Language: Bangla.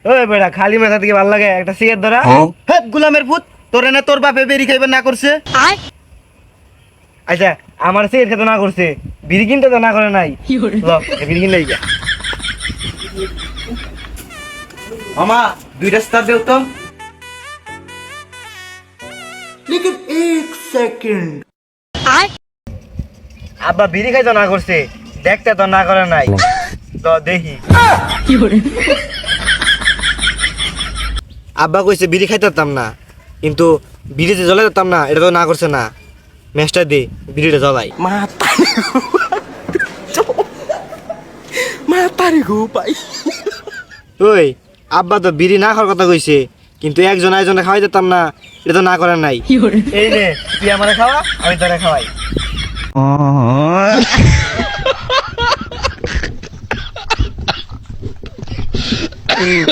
ওই বেটা খালি মাথা থেকে ভালো লাগে একটা সিগারেট ধরা। হ্যাঁ গুলামের পুত, তোরে না তোর বাপে বেরি খাইবার না করছে? আচ্ছা আমার সিগারেট খেতে না করছে, বিড়ি কিনতে তো না করে নাই। ল, বিড়ি কিনলে গিয়া। মামা 2 রাস্তা দেও তো। लेकिन 1 सेकंड। আব্বা বিড়ি খাইতে না করছে, দেখতে তো না করে নাই। তো দেখি। আব্বা কইছে বিড়ি খাইতে পারতাম না, কিন্তু বিড়িতে জ্বলাই দিতাম না, এটা তো না করছে না। ম্যাচটা দে, বিড়িটা জ্বলাই। Mata রে গো ভাই। ওই আব্বা তো বিড়ি না খাওয়ার কথা কইছে, কিন্তু একজন আরেকজনে খাওয়াই দিতাম না, এটা তো না করার নাই। এই নে তুই আমারে খাওয়া, আমি তোরে খাওয়াই।